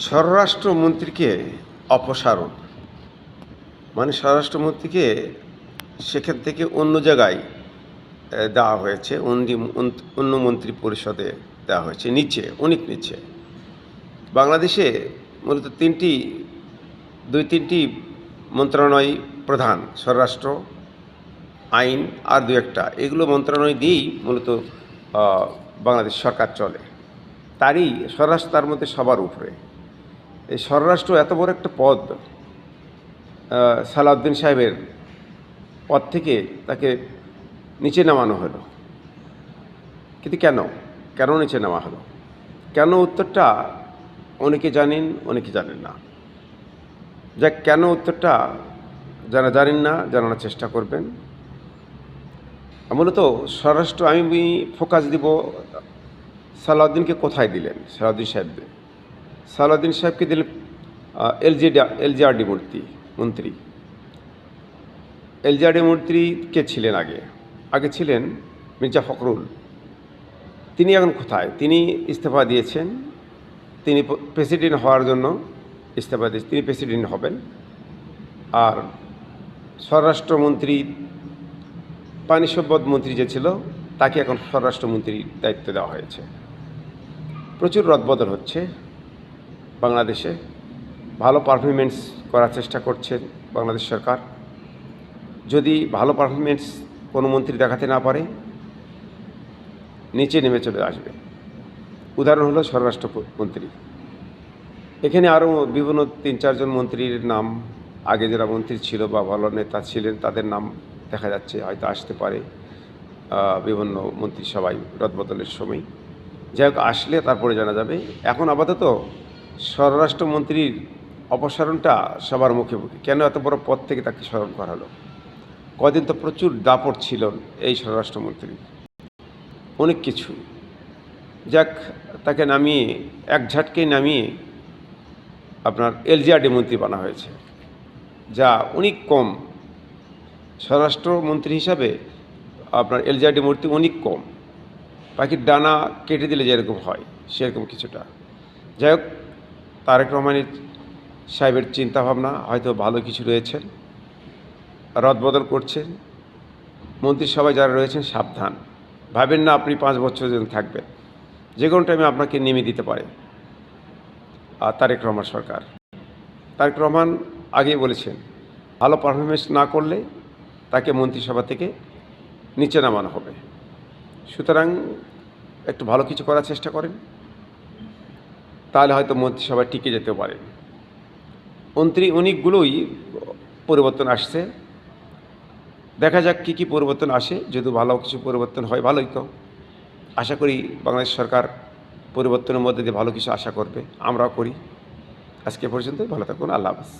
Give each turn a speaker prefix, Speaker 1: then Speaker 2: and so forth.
Speaker 1: স্বরাষ্ট্রমন্ত্রীকে অপসারণ মানে স্বরাষ্ট্রমন্ত্রীকে সেখান থেকে অন্য জায়গায় দেওয়া হয়েছে, অন্য মন্ত্রী পরিষদে দেওয়া হয়েছে, নিচে, অনেক নিচে। বাংলাদেশে মূলত দুই তিনটি মন্ত্রণালয় প্রধান, স্বরাষ্ট্র, আইন আর দু একটা, এগুলো মন্ত্রণালয় দিয়েই মূলত বাংলাদেশ সরকার চলে। স্বরাষ্ট্র তার মধ্যে সবার উপরে। এই স্বরাষ্ট্র এত বড় একটা পদ, সালাউদ্দিন সাহেবের পদ থেকে তাকে নিচে নামানো হলো। কিন্তু কেন নিচে নামা হলো, কেন উত্তরটা অনেকে জানেন, অনেকে জানেন না। যাক, কেন উত্তরটা যারা জানেন না জানানোর চেষ্টা করবেন। মূলত স্বরাষ্ট্র আমি ফোকাস দিব সালাউদ্দিনকে কোথায় দিলেন। সালাউদ্দিন সাহেবকে দিলেন এলজিআরডি মন্ত্রী। এলজিআরডি মন্ত্রী কে ছিলেন আগে ছিলেন মির্জা ফখরুল। তিনি এখন কোথায়? তিনি ইস্তফা দিয়েছেন। তিনি প্রেসিডেন্ট হওয়ার জন্য ইস্তফা দিয়েছেন, তিনি প্রেসিডেন্ট হবেন। আর স্বরাষ্ট্রমন্ত্রী, পানি সম্পদ মন্ত্রী যে ছিল, তাকে এখন স্বরাষ্ট্রমন্ত্রীর দায়িত্ব দেওয়া হয়েছে। প্রচুর রদবদল হচ্ছে বাংলাদেশে। ভালো পারফরমেন্স করার চেষ্টা করছে বাংলাদেশ সরকার। যদি ভালো পারফরমেন্স কোনো মন্ত্রী দেখাতে না পারে, নিচে নেমে চলে আসবে। উদাহরণ হলো স্বরাষ্ট্রমন্ত্রী। এখানে আরও বিভিন্ন 3-4 জন মন্ত্রীর নাম, আগে যারা মন্ত্রী ছিল বা ভালো নেতা ছিলেন তাদের নাম দেখা যাচ্ছে, হয়তো আসতে পারে বিভিন্ন মন্ত্রিসভায় রদবদলের সময়। যাই হোক, আসলে তারপরে জানা যাবে। এখন আপাতত স্বরাষ্ট্রমন্ত্রীর অপসারণটা সবার মুখে মুখে। কেন এত বড় পদ থেকে তাকে স্মরণ করা হলো? কদিন তো প্রচুর দাপট ছিল এই স্বরাষ্ট্রমন্ত্রী, অনেক কিছু। যাক, তাকে নামিয়ে, এক ঝাটকে নামিয়ে আপনার এলজিআরডি মন্ত্রী বানা হয়েছে, যা অনেক কম। স্বরাষ্ট্রমন্ত্রী হিসাবে আপনার এলজিআরডি মন্ত্রী অনেক কম। পাখির ডানা কেটে দিলে যেরকম হয় সেরকম কিছুটা। যাই হোক, তারেক রহমানের সাহেবের চিন্তাভাবনা হয়তো ভালো কিছু রয়েছেন, রদবদল করছেন। মন্ত্রিসভায় যারা রয়েছেন সাবধান, ভাবেন না আপনি 5 বছর যেন থাকবেন। যে কোনো টাইমে আপনাকে নেমে দিতে পারে তারেক রহমান সরকার। তারেক রহমান আগেই বলেছেন, ভালো পারফরমেন্স না করলে তাকে মন্ত্রিসভা থেকে নিচে নামানো হবে। সুতরাং একটু ভালো কিছু করার চেষ্টা করেন, তাহলে হয়তো মন্ত্রিসভায় টিকে যেতে পারেন। অনেকগুলোই পরিবর্তন আসছে, দেখা যাক কী পরিবর্তন আসে। যদি ভালো কিছু পরিবর্তন হয় ভালোই তো। আশা করি বাংলাদেশ সরকার পরিবর্তনের মধ্যে দিয়ে ভালো কিছু আশা করবে, আমরাও করি। আজকে পর্যন্ত ভালো থাকুন, আল্লাহ হাফেজ।